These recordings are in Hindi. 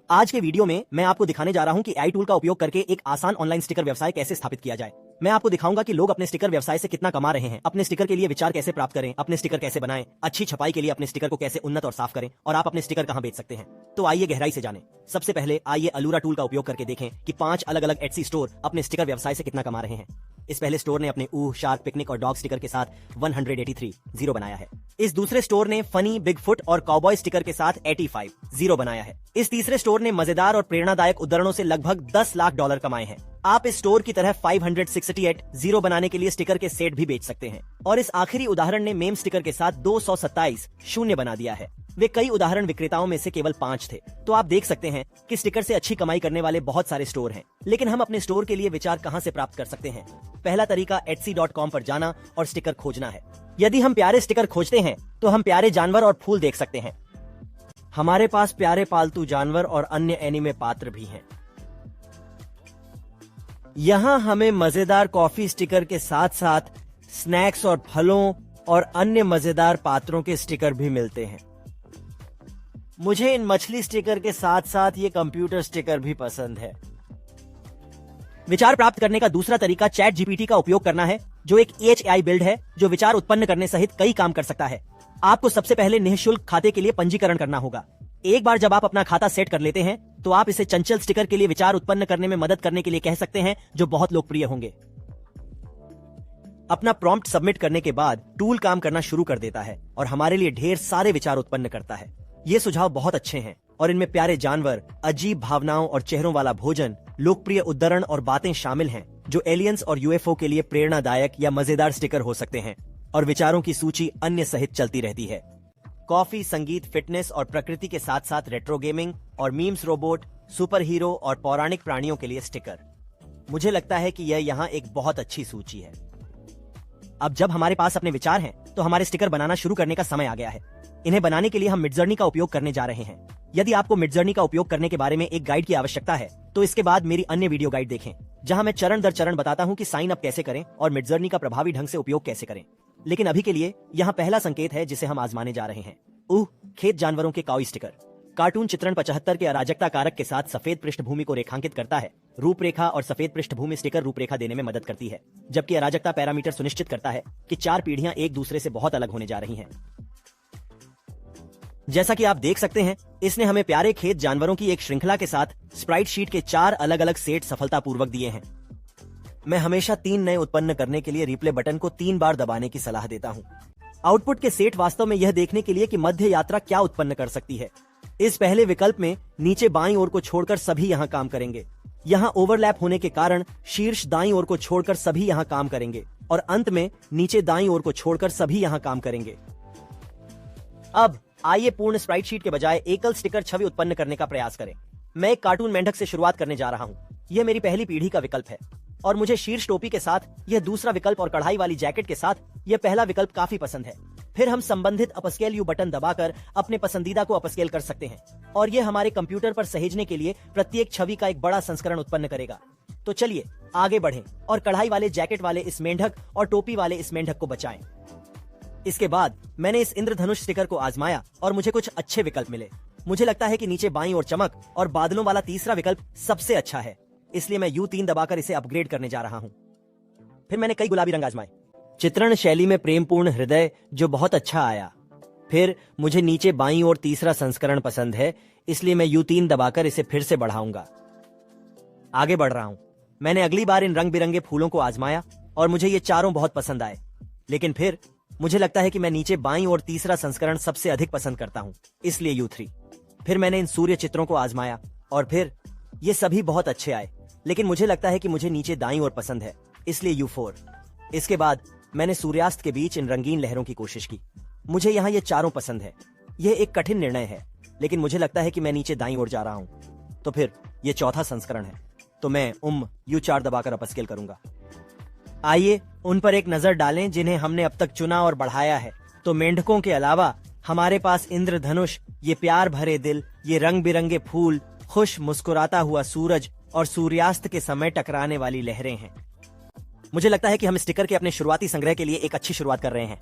आज के वीडियो में मैं आपको दिखाने जा रहा हूं कि AI टूल का उपयोग करके एक आसान ऑनलाइन स्टिकर व्यवसाय कैसे स्थापित किया जाए। मैं आपको दिखाऊंगा कि लोग अपने स्टिकर व्यवसाय से कितना कमा रहे हैं, अपने स्टिकर के लिए विचार कैसे प्राप्त करें, अपने स्टिकर कैसे बनाएं, अच्छी छपाई के लिए अपने स्टिकर को कैसे उन्नत और साफ करें और आप अपने स्टिकर कहां बेच सकते हैं। तो आइए गहराई से जानें। सबसे पहले आइए अलूरा टूल का उपयोग करके देखें कि 5 अलग-अलग एटसी स्टोर अपने स्टिकर व्यवसाय से कितना कमा रहे हैं। इस पहले स्टोर ने अपने शार्क, पिकनिक और डॉग स्टिकर के साथ 183 जीरो बनाया है। इस दूसरे स्टोर ने फनी, बिग फुट और काउबॉय स्टिकर के साथ 85 जीरो बनाया है। इस तीसरे स्टोर ने मजेदार और प्रेरणादायक उद्धरणों से लगभग $10 लाख कमाए हैं। आप इस स्टोर की तरह 568 जीरो बनाने के लिए स्टिकर के सेट भी बेच सकते हैं। और इस आखिरी उदाहरण ने मेम स्टिकर के साथ 227 शून्य बना दिया है। वे कई उदाहरण विक्रेताओं में से केवल 5 थे। तो आप देख सकते हैं कि स्टिकर से अच्छी कमाई करने वाले बहुत सारे स्टोर हैं। लेकिन हम अपने स्टोर के लिए विचार कहां से प्राप्त कर सकते हैं? पहला तरीका etsy.com पर जाना और स्टिकर खोजना है। यदि हम प्यारे स्टिकर खोजते हैं तो हम प्यारे जानवर और फूल देख सकते हैं। हमारे पास प्यारे पालतू जानवर और अन्य एनीमे पात्र भी हैं। यहाँ हमें मजेदार कॉफी स्टिकर के साथ साथ स्नैक्स और फलों और अन्य मजेदार पात्रों के स्टिकर भी मिलते हैं। मुझे इन मछली स्टिकर के साथ साथ ये कंप्यूटर स्टिकर भी पसंद है। विचार प्राप्त करने का दूसरा तरीका चैट जीपीटी का उपयोग करना है, जो एक AI बिल्ड है जो विचार उत्पन्न करने सहित कई काम कर सकता है। आपको सबसे पहले निःशुल्क खाते के लिए पंजीकरण करना होगा। एक बार जब आप अपना खाता सेट कर लेते हैं तो आप इसे चंचल स्टिकर के लिए विचार उत्पन्न करने में मदद करने के लिए कह सकते हैं, जो बहुत लोकप्रिय होंगे। अपना प्रॉम्प्ट सबमिट करने के बाद टूल काम करना शुरू कर देता है और हमारे लिए ढेर सारे विचार उत्पन्न करता है। ये सुझाव बहुत अच्छे हैं और इनमें प्यारे जानवर, अजीब भावनाओं और चेहरों वाला भोजन, लोकप्रिय उद्धरण और बातें शामिल हैं जो एलियंस और UFO के लिए प्रेरणादायक या मजेदार स्टिकर हो सकते हैं। और विचारों की सूची अन्य सहित चलती रहती है। कॉफी, संगीत, फिटनेस और प्रकृति के साथ साथ रेट्रो गेमिंग और मीम्स, रोबोट, सुपर हीरो और पौराणिक प्राणियों के लिए स्टिकर। मुझे लगता है कि यह यहाँ एक बहुत अच्छी सूची है। अब जब हमारे पास अपने विचार हैं तो हमारे स्टिकर बनाना शुरू करने का समय आ गया है। इन्हें बनाने के लिए हम मिडजर्नी का उपयोग करने जा रहे हैं। यदि आपको मिडजर्नी का उपयोग करने के बारे में एक गाइड की आवश्यकता है तो इसके बाद मेरी अन्य वीडियो गाइड देखें, जहां मैं चरण दर चरण बताता हूं कि साइन अप कैसे करें और मिडजर्नी का प्रभावी ढंग से उपयोग कैसे करें। लेकिन अभी के लिए यहाँ पहला संकेत है जिसे हम आजमाने जा रहे हैं। खेत जानवरों के काऊ स्टिकर। कार्टून चित्रण 75 के अराजकता कारक के साथ सफेद पृष्ठभूमि को रेखांकित करता है। रूपरेखा और सफेद पृष्ठभूमि स्टिकर रूपरेखा देने में मदद करती है, जबकि अराजकता पैरामीटर सुनिश्चित करता है कि 4 पीढ़ियां एक दूसरे से बहुत अलग होने जा रही हैं। जैसा कि आप देख सकते हैं, इसने हमें प्यारे खेत जानवरों की एक श्रृंखला के साथ स्प्राइट शीट के 4 अलग-अलग सेट सफलतापूर्वक दिए हैं। मैं हमेशा 3 नए उत्पन्न करने के लिए रिप्ले बटन को 3 बार दबाने की सलाह देता हूं। आउटपुट के सेट वास्तव में यह देखने के लिए कि मध्य यात्रा क्या उत्पन्न कर सकती है। इस पहले विकल्प में नीचे बाईं ओर को छोड़कर सभी यहां काम करेंगे। यहां ओवरलैप होने के कारण शीर्ष दाईं ओर को छोड़कर सभी यहां काम करेंगे और अंत में नीचे दाईं ओर को छोड़कर सभी यहां काम करेंगे। अब आइए पूर्ण स्प्राइट शीट के बजाय एकल स्टिकर छवि उत्पन्न करने का प्रयास करें। मैं एक कार्टून मेंढक से शुरुआत करने जा रहा हूं। यह मेरी पहली पीढ़ी का विकल्प है और मुझे शीर्ष टोपी के साथ यह दूसरा विकल्प और कढ़ाई वाली जैकेट के साथ यह पहला विकल्प काफी पसंद है। फिर हम संबंधित अपस्केल यू बटन दबाकर अपने पसंदीदा को अपस्केल कर सकते हैं और यह हमारे कंप्यूटर पर सहेजने के लिए प्रत्येक छवि का एक बड़ा संस्करण उत्पन्न करेगा। तो चलिए आगे बढ़ें और कढ़ाई वाले जैकेट वाले इस मेंढक और टोपी वाले इस मेंढक को बचाएं। इसके बाद मैंने इस इंद्रधनुष स्टिकर को आजमाया और मुझे कुछ अच्छे विकल्प मिले। मुझे लगता है कि नीचे बाईं ओर चमक और बादलों वाला तीसरा विकल्प सबसे अच्छा है, इसलिए मैं U3 दबाकर इसे अपग्रेड करने जा रहा हूं। फिर मैंने कई गुलाबी रंग आजमाए। चित्रण शैली में प्रेमपूर्ण हृदय, जो बहुत अच्छा आया। फिर मुझे नीचे बाईं ओर तीसरा संस्करण पसंद है, इसलिए मैं U3 दबाकर इसे फिर से बढ़ाऊंगा। आगे बढ़ रहा हूं। मैंने अगली बार इन रंग बिरंगे फूलों को आजमाया और मुझे ये चारों बहुत पसंद आए। लेकिन फिर मुझे लगता है कि मैं नीचे बाईं ओर तीसरा संस्करण सबसे अधिक पसंद करता हूं, इसलिए U3। फिर मैंने इन सूर्य चित्रों को आजमाया और फिर ये सभी बहुत अच्छे आए, लेकिन मुझे लगता है कि मुझे नीचे दाईं ओर पसंद है, इसलिए U4। इसके बाद मैंने सूर्यास्त के बीच इन रंगीन लहरों की कोशिश की। मुझे यहाँ ये चारों पसंद है। यह एक कठिन निर्णय है, लेकिन मुझे लगता है कि मैं नीचे दाईं ओर जा रहा हूँ। तो फिर ये चौथा संस्करण है, तो मैं U4 दबाकर अपस्केल करूंगा। आइए उन पर एक नजर डालें जिन्हें हमने अब तक चुना और बढ़ाया है। तो मेंढकों के अलावा हमारे पास इंद्रधनुष, ये प्यार भरे दिल, ये रंग बिरंगे फूल, खुश मुस्कुराता हुआ सूरज और सूर्यास्त के समय टकराने वाली लहरें हैं। मुझे लगता है कि हम स्टिकर के अपने शुरुआती संग्रह के लिए एक अच्छी शुरुआत कर रहे हैं।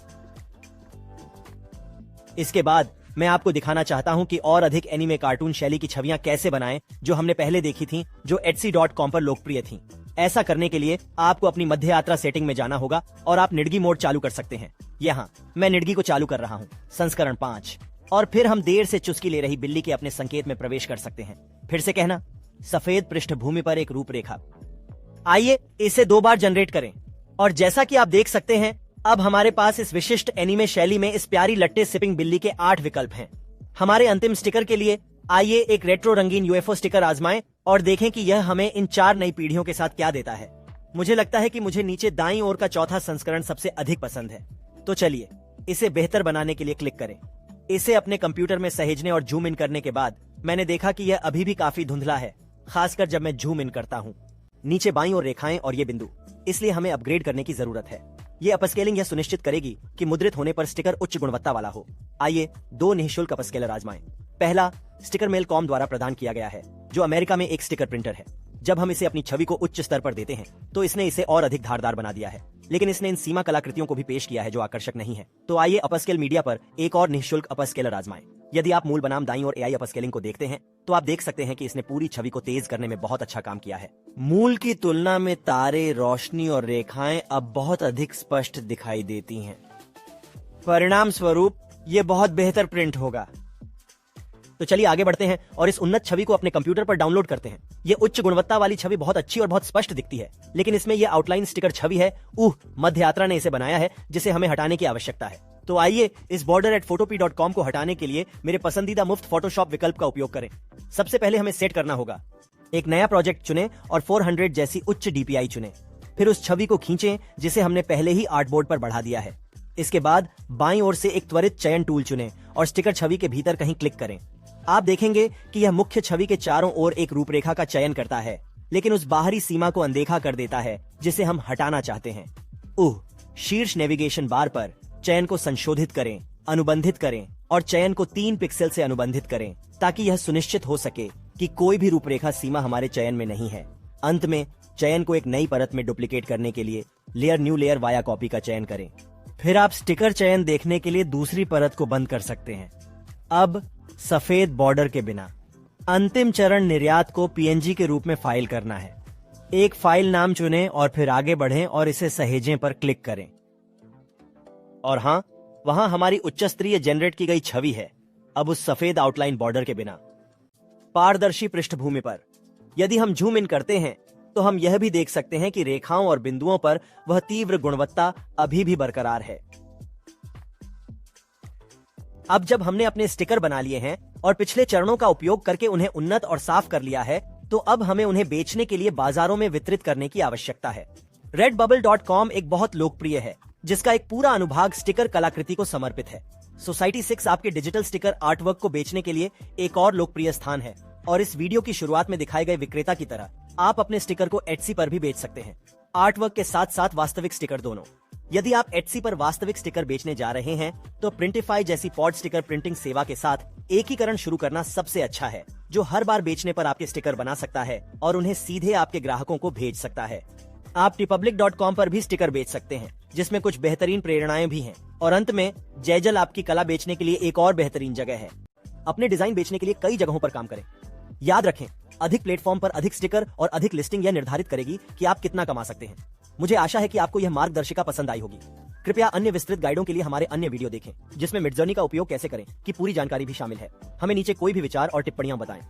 इसके बाद मैं आपको दिखाना चाहता हूं कि और अधिक एनीमे कार्टून शैली की छवियां कैसे बनाएं जो हमने पहले देखी थी, जो etsy.com पर लोकप्रिय थीं। ऐसा करने के लिए आपको अपनी मध्य यात्रा सेटिंग में जाना होगा और आप निडगी मोड चालू कर सकते हैं। यहाँ मैं निडगी को चालू कर रहा हूँ, संस्करण 5। और फिर हम देर से चुस्की ले रही बिल्ली के अपने संकेत में प्रवेश कर सकते हैं। फिर से कहना, सफेद पृष्ठभूमि पर एक रूपरेखा। आइए इसे 2 बार जनरेट करें और जैसा कि आप देख सकते हैं, अब हमारे पास इस विशिष्ट एनीमे शैली में इस प्यारी लट्टे सिपिंग बिल्ली के 8 विकल्प हैं। हमारे अंतिम स्टिकर के लिए आइए एक रेट्रो रंगीन यूएफओ स्टिकर आजमाएं और देखें कि यह हमें इन 4 नई पीढ़ियों के साथ क्या देता है। मुझे लगता है कि मुझे नीचे दाईं ओर का चौथा संस्करण सबसे अधिक पसंद है। तो चलिए इसे बेहतर बनाने के लिए क्लिक करें। इसे अपने कंप्यूटर में सहेजने और जूम इन करने के बाद मैंने देखा कि यह अभी भी काफी धुंधला है, खासकर जब मैं जूम इन करता हूँ। नीचे बाईं ओर रेखाएं और ये बिंदु, इसलिए हमें अपग्रेड करने की जरूरत है। ये अपस्केलिंग यह सुनिश्चित करेगी कि मुद्रित होने पर स्टिकर उच्च गुणवत्ता वाला हो। आइए 2 निःशुल्क अपस्केलर आजमाएं। पहला स्टिकर मेल कॉम द्वारा प्रदान किया गया है, जो अमेरिका में एक स्टिकर प्रिंटर है। जब हम इसे अपनी छवि को उच्च स्तर पर देते हैं तो इसने इसे और अधिक धारदार बना दिया है, लेकिन इसने इन सीमा कलाकृतियों को भी पेश किया है जो आकर्षक नहीं है। तो आइए अपस्केल मीडिया पर एक और निःशुल्क अपस्केलर आजमाएं। यदि आप मूल बनाम दाईं और एआई अपस्केलिंग को देखते हैं तो आप देख सकते हैं कि इसने पूरी छवि को तेज करने में बहुत अच्छा काम किया है। मूल की तुलना में तारे, रोशनी और रेखाएं अब बहुत अधिक स्पष्ट दिखाई देती हैं। परिणाम स्वरूप ये बहुत बेहतर प्रिंट होगा। तो चलिए आगे बढ़ते हैं और इस उन्नत छवि को अपने कंप्यूटर पर डाउनलोड करते हैं। ये उच्च गुणवत्ता वाली छवि बहुत अच्छी और बहुत स्पष्ट दिखती है, लेकिन इसमें यह आउटलाइन स्टिकर छवि है। मध्य यात्रा ने इसे बनाया है, जिसे हमें हटाने की आवश्यकता है। तो आइए इस border@photopea.com को हटाने के लिए मेरे पसंदीदा मुफ्त फोटोशॉप विकल्प का उपयोग करें। सबसे पहले हमें सेट करना होगा। एक नया प्रोजेक्ट चुनें और 400 जैसी उच्च DPI चुनें। फिर उस छवि को खींचें जिसे हमने पहले ही आर्टबोर्ड पर बढ़ा दिया है। इसके बाद बाईं ओर से एक त्वरित चयन टूल चुनें और स्टिकर छवि के भीतर कहीं क्लिक करें। आप देखेंगे कि यह मुख्य छवि के चारों ओर एक रूपरेखा का चयन करता है, लेकिन उस बाहरी सीमा को अनदेखा कर देता है जिसे हम हटाना चाहते हैं। शीर्ष नेविगेशन बार पर चयन को संशोधित करें, अनुबंधित करें और चयन को 3 पिक्सल से अनुबंधित करें, ताकि यह सुनिश्चित हो सके कि कोई भी रूपरेखा सीमा हमारे चयन में नहीं है। अंत में चयन को एक नई परत में डुप्लीकेट करने के लिए layer new layer via copy का चयन करें। फिर आप स्टिकर चयन देखने के लिए दूसरी परत को बंद कर सकते हैं। अब सफेद बॉर्डर के बिना अंतिम चरण निर्यात को PNG के रूप में फाइल करना है। एक फाइल नाम चुनें और फिर आगे बढ़ें और इसे सहेजें पर क्लिक करें। और हाँ, वहां हमारी उच्च स्तरीय जनरेट की गई छवि है, अब उस सफेद आउटलाइन बॉर्डर के बिना। पारदर्शी पृष्ठभूमि पर यदि हम जूम इन करते हैं तो हम यह भी देख सकते हैं कि रेखाओं और बिंदुओं पर वह तीव्र गुणवत्ता अभी भी बरकरार है। अब जब हमने अपने स्टिकर बना लिए हैं और पिछले चरणों का उपयोग करके उन्हें उन्नत और साफ कर लिया है, तो अब हमें उन्हें बेचने के लिए बाजारों में वितरित करने की आवश्यकता है। redbubble.com एक बहुत लोकप्रिय है, जिसका एक पूरा अनुभाग स्टिकर कलाकृति को समर्पित है। सोसाइटी 6 आपके डिजिटल स्टिकर आर्टवर्क को बेचने के लिए एक और लोकप्रिय स्थान है, और इस वीडियो की शुरुआत में दिखाए गए विक्रेता की तरह आप अपने स्टिकर को Etsy पर भी बेच सकते हैं, आर्टवर्क के साथ साथ वास्तविक स्टिकर दोनों। यदि आप Etsy पर वास्तविक स्टिकर बेचने जा रहे हैं तो प्रिंटिफाई जैसी पॉड स्टिकर प्रिंटिंग सेवा के साथ एकीकरण शुरू करना सबसे अच्छा है, जो हर बार बेचने पर आपके स्टिकर बना सकता है और उन्हें सीधे आपके ग्राहकों को भेज सकता है। आप republic.com पर भी स्टिकर बेच सकते हैं, जिसमें कुछ बेहतरीन प्रेरणाएं भी हैं। और अंत में जयजल आपकी कला बेचने के लिए एक और बेहतरीन जगह है। अपने डिजाइन बेचने के लिए कई जगहों पर काम करें। याद रखें, अधिक प्लेटफॉर्म पर अधिक स्टिकर और अधिक लिस्टिंग यह निर्धारित करेगी कि आप कितना कमा सकते हैं। मुझे आशा है कि आपको यह मार्गदर्शिका पसंद आई होगी। कृपया अन्य विस्तृत गाइडों के लिए हमारे अन्य वीडियो देखें, जिसमें मिडजर्नी का उपयोग कैसे करें की पूरी जानकारी भी शामिल है। हमें नीचे कोई भी विचार और टिप्पणियां बताएं।